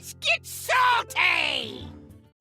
Let's get salty!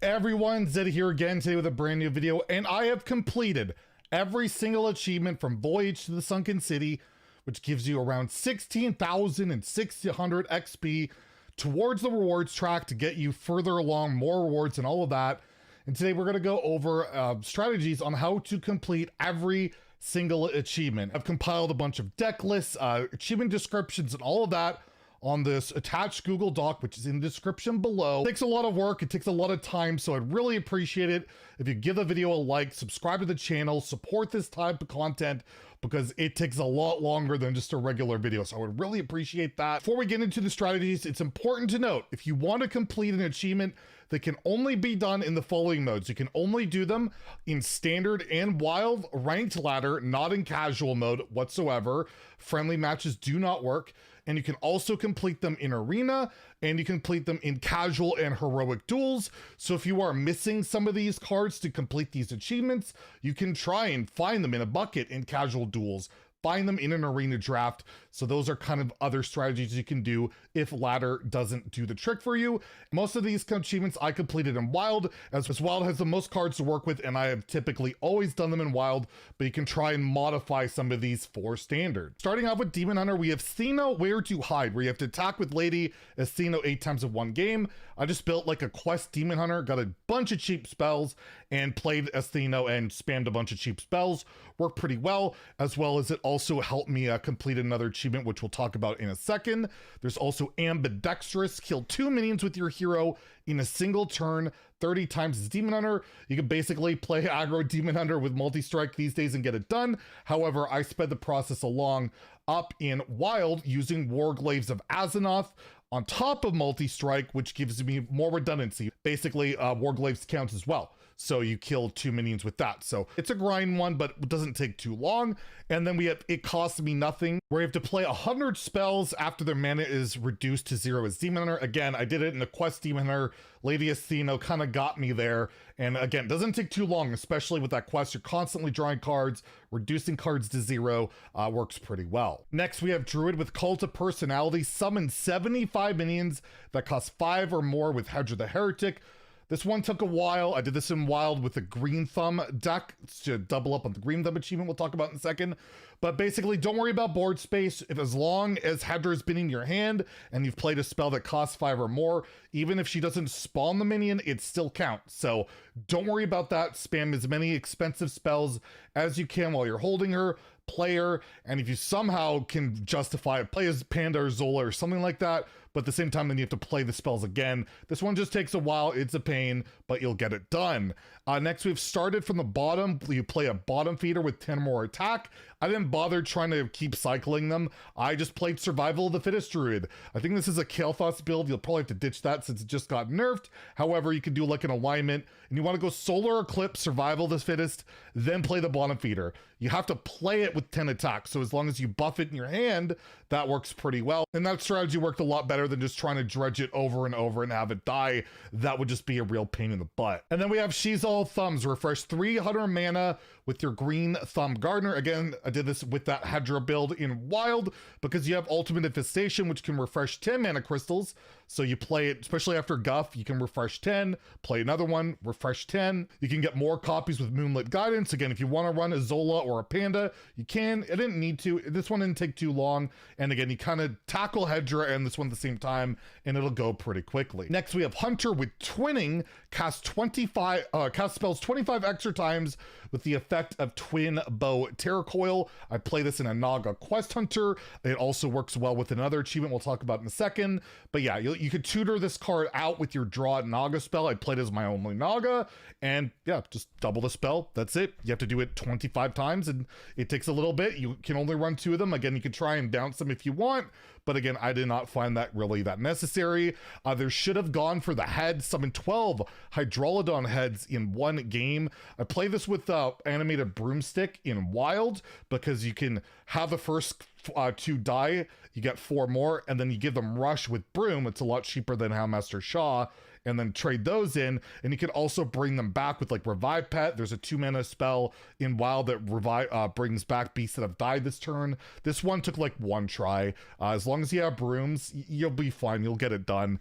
Everyone, Zeddy here again today with a brand new video, and I have completed every single achievement from Voyage to the Sunken City, which gives you around 16,600 XP towards the rewards track to get you further along, more rewards and all of that. And today we're going to go over strategies on how to complete every single achievement. I've compiled a bunch of deck lists, achievement descriptions, and all of that on this attached Google Doc, which is in the description below. It takes a lot of work, it takes a lot of time, so I'd really appreciate it if you give the video a like, subscribe to the channel, support this type of content, because it takes a lot longer than just a regular video, so I would really appreciate that. Before we get into the strategies, it's important to note, if you want to complete an achievement that can only be done in the following modes, you can only do them in standard and wild ranked ladder, not in casual mode whatsoever. Friendly matches do not work. And you can also complete them in arena, and you can complete them in casual and heroic duels. So if you are missing some of these cards to complete these achievements, you can try and find them in a bucket in casual duels, find them in an arena draft. So those are kind of other strategies you can do if ladder doesn't do the trick for you. Most of these achievements I completed in wild, as wild has the most cards to work with, and I have typically always done them in wild, but you can try and modify some of these for standard. Starting off with Demon Hunter, we have Athena Where to Hide, where you have to attack with Lady Athena 8 times in one game. I just built like a quest Demon Hunter, got a bunch of cheap spells, and played Athena and spammed a bunch of cheap spells. Worked pretty well as it also helped me complete another achievement, which we'll talk about in a second. There's also Ambidextrous, kill 2 minions with your hero in a single turn 30 times as Demon Hunter. You can basically play aggro Demon Hunter with multi-strike these days and get it done. However, I sped the process along up in wild using Warglaives of Azzinoth on top of multi-strike, which gives me more redundancy. Basically, Warglaives counts as well. So you kill 2 minions with that. So it's a grind one, but it doesn't take too long. And then we have It Costs Me Nothing, where you have to play 100 spells after their mana is reduced to 0 as Demon Hunter. Again, I did it in the quest Demon Hunter. Lady Athena kind of got me there. And again, doesn't take too long, especially with that quest. You're constantly drawing cards, reducing cards to 0, works pretty well. Next, we have Druid with Cult of Personality. Summon 75 minions that cost 5 or more with Hedra the Heretic. This one took a while. I did this in wild with the Green Thumb deck to double up on the Green Thumb achievement we'll talk about in a second. But basically, don't worry about board space. If as long as Hedra's been in your hand and you've played a spell that costs 5 or more, even if she doesn't spawn the minion, it still counts. So don't worry about that. Spam as many expensive spells as you can while you're holding her, player, and if you somehow can justify it, play as Panda or Zola or something like that, but at the same time then you have to play the spells again. This one just takes a while, it's a pain, but you'll get it done. Next, we've started from the bottom. You play a bottom feeder with 10 or more attack. I didn't bother trying to keep cycling them. I just played Survival of the Fittest Druid. I think this is a Kael'thas build. You'll probably have to ditch that since it just got nerfed. However, you can do like an alignment, and you want to go Solar Eclipse, Survival of the Fittest, then play the bottom feeder. You have to play it with 10 attacks, so as long as you buff it in your hand, that works pretty well. And that strategy worked a lot better than just trying to dredge it over and over and have it die. That would just be a real pain in the butt. And then we have She's All Thumbs. Refresh 300 mana with your Green Thumb Gardener. Again, I did this with that Hedra build in wild because you have Ultimate Infestation, which can refresh 10 mana crystals. So you play it, especially after Guff, you can refresh 10, play another one, refresh 10. You can get more copies with Moonlit Guidance. Again, if you want to run a Zola or a Panda, you can. I didn't need to. This one didn't take too long. And again, you kind of tackle Hedra and this one at the same time, and it'll go pretty quickly. Next, we have Hunter with Twinning. Cast spells 25 extra times with the effect of Twin Bow Terracoil. I play this in a Naga Quest Hunter. It also works well with another achievement we'll talk about in a second. But yeah, you could tutor this card out with your Draw Naga spell. I played as my only Naga, and yeah, just double the spell. That's it. You have to do it 25 times, and it takes a little bit. You can only run 2 of them. Again, you can try and bounce them if you want, but again, I did not find that really that necessary. There should have gone for the head. Summon 12 Hydrolodon heads in one game. I play this with animated Broomstick in wild because you can have the first 2 die, you get 4 more, and then you give them Rush with Broom. It's a lot cheaper than Houndmaster Shaw, and then trade those in, and you can also bring them back with like Revive Pet. There's a 2-mana spell in WoW that brings back beasts that have died this turn. This one took like 1 try. As long as you have brooms, you'll be fine. You'll get it done.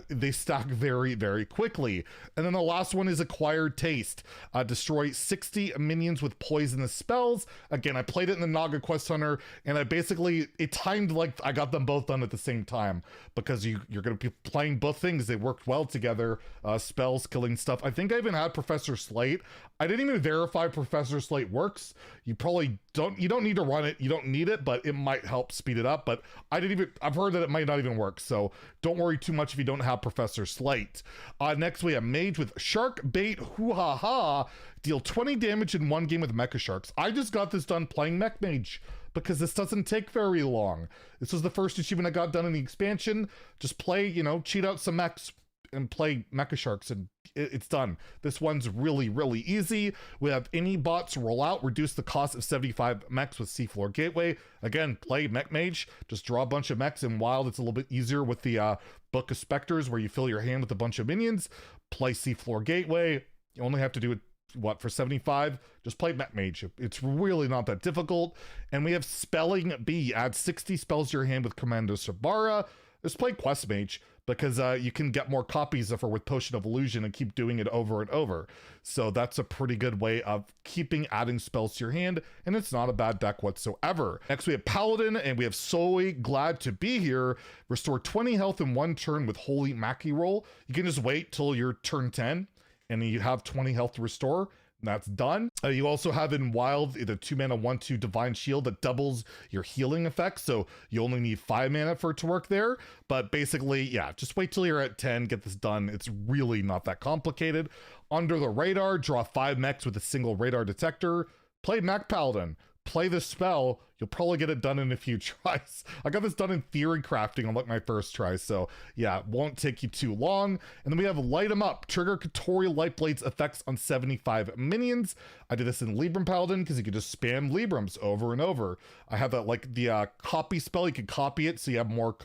They stack very, very quickly. And then the last one is Acquired Taste. Destroy 60 minions with poisonous spells. Again, I played it in the Naga Quest Hunter, and it timed like I got them both done at the same time, because you're going to be playing both things. They worked well together. Spells, killing stuff. I think I even had Professor Slate. I didn't even verify Professor Slate works. You probably don't need to run it. You don't need it, but it might help speed it up. But I've heard that it might not even work. So don't worry too much if you don't have Professor Slate. Next we have Mage with Shark Bait Hoo-Ha-Ha. Deal 20 damage in 1 game with Mecha Sharks. I just got this done playing Mech Mage, because this doesn't take very long. This was the first achievement I got done in the expansion. Just play, cheat out some mechs and play Mecha Sharks, and it's done. This one's really, really easy. We have any bots roll out, reduce the cost of 75 mechs with Seafloor Gateway. Again, play Mech Mage, just draw a bunch of mechs. In Wild, it's a little bit easier with the Book of Specters, where you fill your hand with a bunch of minions. Play Seafloor Gateway. You only have to do it, for 75? Just play Mech Mage. It's really not that difficult. And we have Spelling Bee. Add 60 spells to your hand with Commando Sabara. Just play Quest Mage, because you can get more copies of her with Potion of Illusion and keep doing it over and over. So that's a pretty good way of adding spells to your hand, and it's not a bad deck whatsoever. Next we have Paladin, and we have So Glad to Be Here. Restore 20 health in 1 turn with Holy Mackie Roll. You can just wait till your turn 10, and you have 20 health to restore. That's done. You also have in Wild the 2-mana 1/2 Divine Shield that doubles your healing effect, so you only need 5 mana for it to work there. But basically, yeah, just wait till you're at 10, get this done. It's really not that complicated. Under the Radar, draw 5 mechs with a single radar detector. Play Mech Paladin. Play this spell. You'll probably get it done in a few tries. I got this done in theory crafting on like my first try, so yeah, it won't take you too long. And then we have Light 'em Up. Trigger Katori Lightblade's effects on 75 minions. I did this in Libram Paladin because you could just spam Librams over and over. I have that like the copy spell. You can copy it so you have more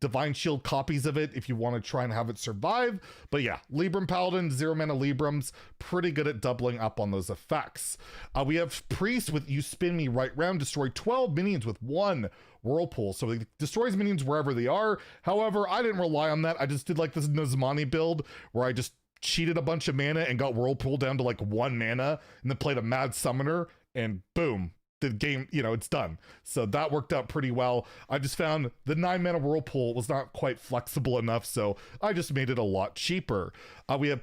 Divine Shield copies of it if you want to try and have it survive. But yeah, Libram Paladin, 0 mana Librams, pretty good at doubling up on those effects. We have Priest with You Spin Me Right Round. Destroy 12 minions with 1 Whirlpool, so it destroys minions wherever they are. However, I didn't rely on that. I just did like this Nazmani build where I just cheated a bunch of mana and got Whirlpool down to like 1 mana, and then played a Mad Summoner, and boom, the game, it's done. So that worked out pretty well. I just found the 9 mana Whirlpool was not quite flexible enough, so I just made it a lot cheaper. We have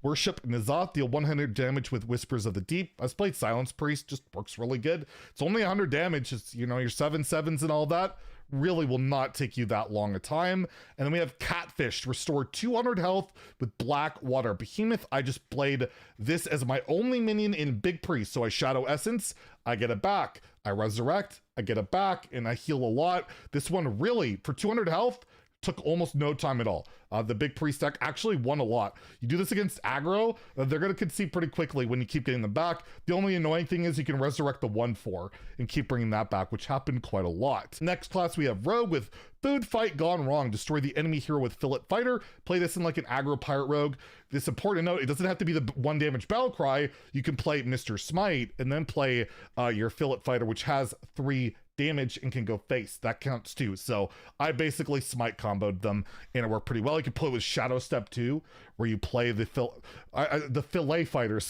Worship N'Zoth, deal 100 damage with Whispers of the Deep. I just played Silence Priest, just works really good. It's only 100 damage. It's, your 7/7s and all that really will not take you that long a time. And then we have Catfish, restore 200 health with Black Water Behemoth. I just played this as my only minion in Big Priest. So I Shadow Essence, I get it back. I Resurrect, I get it back, and I heal a lot. This one really, for 200 health, took almost no time at all. The Big Priest deck actually won a lot. You do this against aggro, they're going to concede pretty quickly when you keep getting them back. The only annoying thing is you can resurrect the 1/4 and keep bringing that back, which happened quite a lot. Next class we have Rogue with Food Fight Gone Wrong. Destroy the enemy hero with Fillet Fighter. Play this in like an aggro pirate rogue. This important note, it doesn't have to be the 1 damage battle cry. You can play Mr. Smite and then play your Fillet Fighter, which has 3 damage and can go face. That counts too. So I basically Smite comboed them and it worked pretty well. You can play with Shadow Step too, where you play the Fillet Fighter,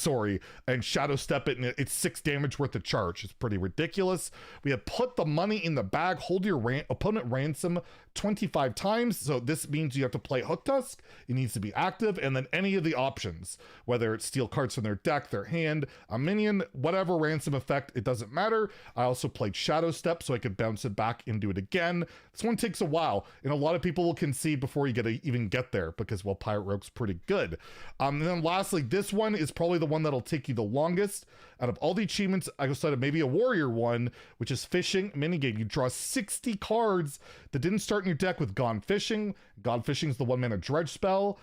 and Shadow Step it, and it's 6 damage worth of charge. It's pretty ridiculous. We have Put the Money in the Bag. Hold your opponent ransom 25 times. So this means you have to play Hook Tusk. It needs to be active, and then any of the options, whether it's steal cards from their deck, their hand, a minion, whatever ransom effect, it doesn't matter. I also played Shadow Step so I could bounce it back and do it again. This one takes a while, and a lot of people will concede before you even get there because, well, Pirate Rogue's pretty pretty good. And then lastly, this one is probably the one that'll take you the longest out of all the achievements outside of maybe a warrior one, which is fishing minigame. You draw 60 cards that didn't start in your deck with Gone Fishing. Gone Fishing is the 1-mana dredge spell.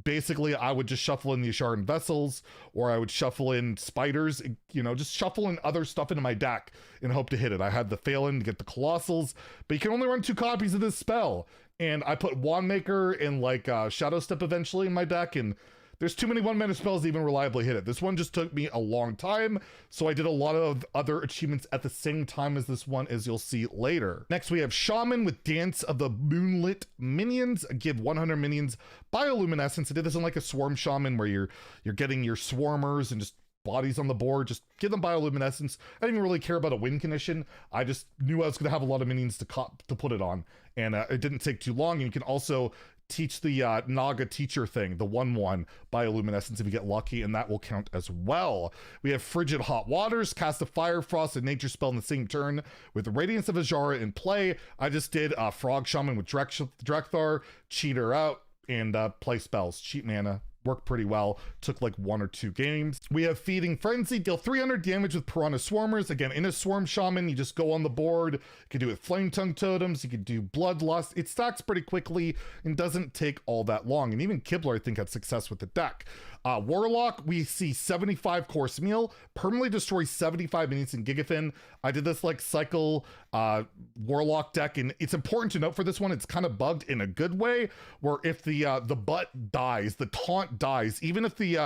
Basically, I would just shuffle in the Asharan Vessels, or I would shuffle in Spiders, you know, just shuffle in other stuff into my deck and hope to hit it. I had the Phelan to get the Colossals, but you can only run 2 copies of this spell. And I put Wandmaker and like Shadow Step eventually in my deck, and there's too many 1-mana spells to even reliably hit it. This one just took me a long time, so I did a lot of other achievements at the same time as this one, as you'll see later. Next, we have Shaman with Dance of the Moonlit Minions. Give 100 minions bioluminescence. I did this in like a Swarm Shaman where you're getting your swarmers and just bodies on the board. Just give them bioluminescence. I didn't even really care about a win condition. I just knew I was going to have a lot of minions to put it on, and it didn't take too long. And you can also teach the Naga teacher thing, the 1/1 bioluminescence if you get lucky, and that will count as well. We have Frigid Hot Waters, cast a Fire, Frost, and Nature spell in the same turn with the Radiance of Azara in play. I just did Frog Shaman with Drekthar, cheat her out, and play spells, cheap mana. Worked pretty well, took like 1 or 2 games. We have Feeding Frenzy, deal 300 damage with Piranha Swarmers. Again, in a Swarm Shaman, you just go on the board. You can do it with Flame Tongue Totems, you can do Bloodlust. It stacks pretty quickly and doesn't take all that long. And even Kibler, I think, had success with the deck. Warlock, we see 75 course meal, permanently destroy 75 minions in Gigafin. I did this like cycle Warlock deck, and it's important to note for this one, it's kind of bugged in a good way, where if the butt dies, the taunt dies, even if the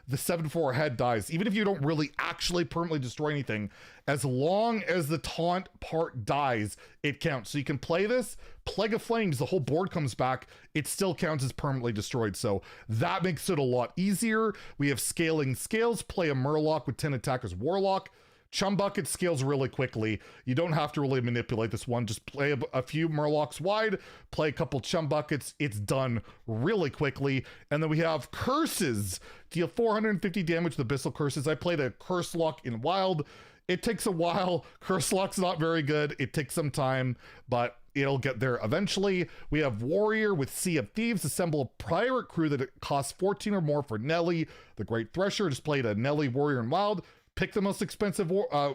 7/4 head dies, even if you don't really actually permanently destroy anything, as long as the taunt part dies, it counts. So you can play this, Plague of Flames, the whole board comes back, it still counts as permanently destroyed. So that makes it a lot easier. We have Scaling Scales, play a Murloc with 10 attack as Warlock. Chum Bucket scales really quickly. You don't have to really manipulate this one. Just play a few Murlocs wide, play a couple Chum Buckets. It's done really quickly. And then we have Curses. Deal 450 damage with Abyssal Curses. I played a Curse Lock in Wild. It takes a while. Curse Lock's not very good. It takes some time, but it'll get there eventually. We have Warrior with Sea of Thieves. Assemble a pirate crew that it costs 14 or more for Nelly, the Great Thresher. Just played a Nelly Warrior in Wild. Pick the most expensive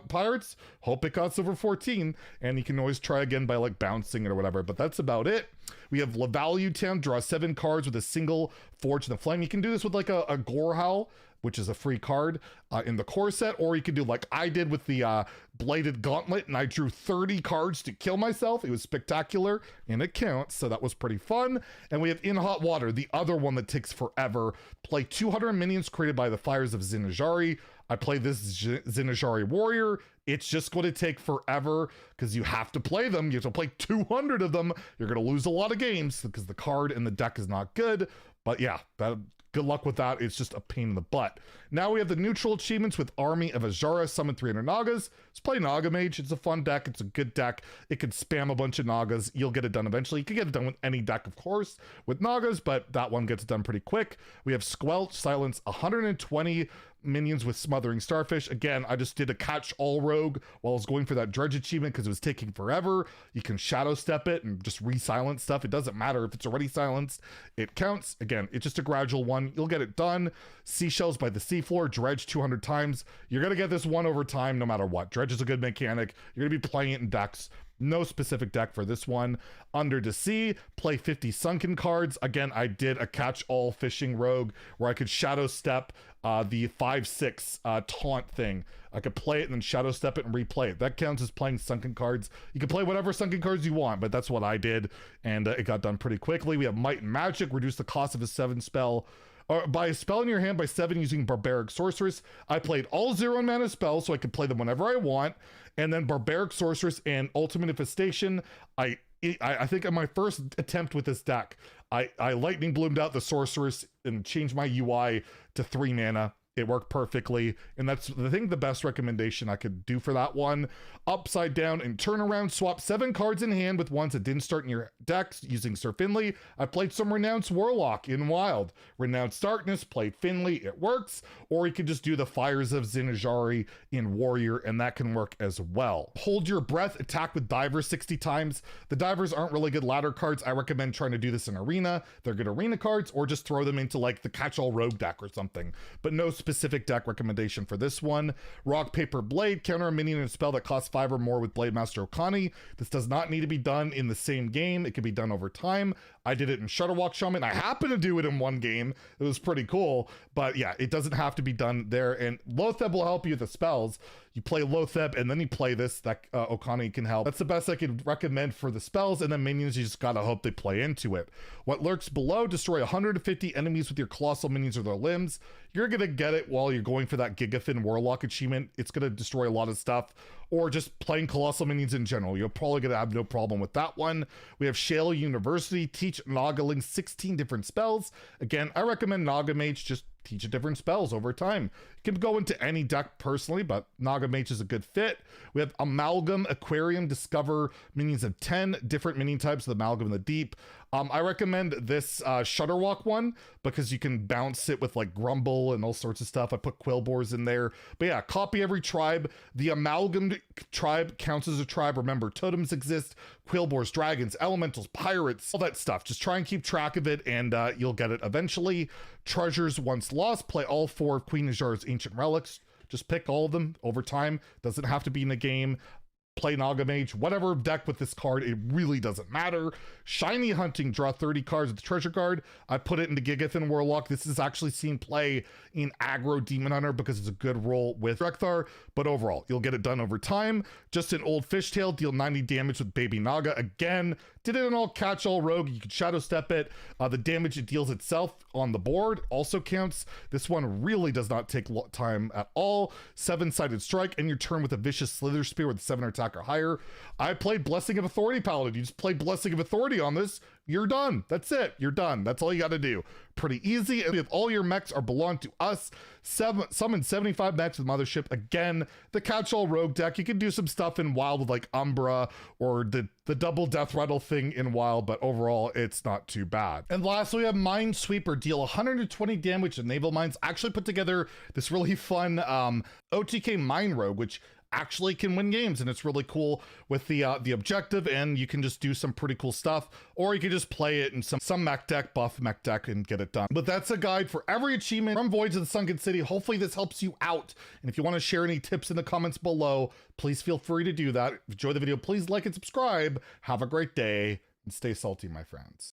pirates, hope it costs over 14, and you can always try again by like bouncing it or whatever, but that's about it. We have Lavalue Town, draw 7 cards with a single Forge in the Flame. You can do this with like a Gorehowl, which is a free card in the core set, or you can do like I did with the Bladed Gauntlet, and I drew 30 cards to kill myself. It was spectacular, and it counts, so that was pretty fun. And we have In Hot Water, the other one that takes forever. Play 200 minions created by the Fires of Zinajari. I play this Zinajari Warrior. It's just going to take forever because you have to play them. You have to play 200 of them. You're going to lose a lot of games because the card and the deck is not good. But yeah, good luck with that. It's just a pain in the butt. Now we have the neutral achievements with Army of Azara, summon 300 Nagas. Let's play Naga Mage. It's a fun deck. It's a good deck. It could spam a bunch of Nagas. You'll get it done eventually. You can get it done with any deck, of course, with Nagas, but that one gets it done pretty quick. We have Squelch, silence 120 minions with Smothering Starfish. Again, I just did a catch all rogue while I was going for that dredge achievement because it was taking forever. You can shadow step it and just re-silence stuff. It doesn't matter if it's already silenced, it counts. Again, it's just a gradual one. You'll get it done. Seashells by the seafloor, dredge 200 times. You're gonna get this one over time no matter what. Dredge is a good mechanic. You're gonna be playing it in decks. No specific deck for this one. Under the Sea, play 50 Sunken cards. Again, I did a catch-all fishing rogue where I could shadow step the 5/6 taunt thing. I could play it and then shadow step it and replay it. That counts as playing Sunken cards. You can play whatever Sunken cards you want, but that's what I did, and it got done pretty quickly. We have Might and Magic, reduce the cost of a 7 spell. Or by a spell in your hand by 7 using Barbaric Sorceress. I played all 0 mana spells so I could play them whenever I want. And then Barbaric Sorceress and Ultimate Infestation. I think in my first attempt with this deck, I Lightning Bloomed out the Sorceress and changed my UI to 3 mana. It worked perfectly, and that's the best recommendation I could do for that one. Upside down and turn around, swap 7 cards in hand with ones that didn't start in your decks using Sir Finley. I played some Renounced Warlock in Wild. Renounced Darkness, played Finley, it works. Or you could just do the Fires of Zinajari in Warrior, and that can work as well. Hold Your Breath, attack with Divers 60 times. The Divers aren't really good ladder cards. I recommend trying to do this in Arena. They're good Arena cards, or just throw them into like the Catch-All Rogue deck or something. But no specific deck recommendation for this one. Rock, Paper, Blade, counter a minion and spell that costs 5 or more with Blade Master Okani. This does not need to be done in the same game. It can be done over time. I did it in Shutterwalk Shaman. I happen to do it in one game. It was pretty cool, but yeah, it doesn't have to be done there. And Lotheb will help you with the spells. You play Lotheb and then you play this, that Okani can help. That's the best I could recommend for the spells, and then minions, you just gotta hope they play into it. What Lurks Below, destroy 150 enemies with your colossal minions or their limbs. You're gonna get it while you're going for that Gigafin Warlock achievement. It's gonna destroy a lot of stuff, or just playing colossal minions in general. You're probably gonna have no problem with that one. We have Shale University, teach Nagaling 16 different spells. Again, I recommend Naga Mage, just teach different spells over time. You can go into any deck personally, but Naga Mage is a good fit. We have Amalgam Aquarium, discover minions of 10 different minion types of the Amalgam in the Deep. I recommend this Shutterwalk one because you can bounce it with like Grumble and all sorts of stuff. I put Quillbores in there. But yeah, copy every tribe. The Amalgam tribe counts as a tribe. Remember, totems exist, Quillbores, dragons, elementals, pirates, all that stuff. Just try and keep track of it, and you'll get it eventually. Treasures once lost, play all 4 of Queen Najar's ancient relics. Just pick all of them over time. Doesn't have to be in a game. Play Naga Mage, whatever deck with this card, it really doesn't matter. Shiny Hunting, draw 30 cards with the treasure card. I put it into Gigafin Warlock. This is actually seen play in aggro Demon Hunter because it's a good roll with Rekthar, but overall, you'll get it done over time. Just an old Fishtail, deal 90 damage with Baby Naga. Again, did it in all Catch-All Rogue. You can Shadow Step it. The damage it deals itself on the board also counts. This one really does not take time at all. 7-sided strike, and your turn with a Vicious Slither Spear with 7 attack or higher. I played Blessing of Authority Paladin. You just play Blessing of Authority on this. You're done. That's it. You're done. That's all you got to do. Pretty easy. And if all your mechs are belong to us, summon 75 mechs with Mothership. Again, the Catch-All Rogue deck. You can do some stuff in Wild with like Umbra or the double Death Rattle thing in Wild, but overall, it's not too bad. And lastly, we have Minesweeper, deal 120 damage to naval mines. Actually put together this really fun OTK Mine Rogue, which actually can win games, and it's really cool with the objective, and you can just do some pretty cool stuff, or you can just play it in some mech deck, buff mech deck, and get it done. But that's a guide for every achievement from Voyage to the Sunken City. Hopefully this helps you out, and if you want to share any tips in the comments below, please feel free to do that. If you enjoyed the video, please like and subscribe. Have a great day, and stay salty, my friends.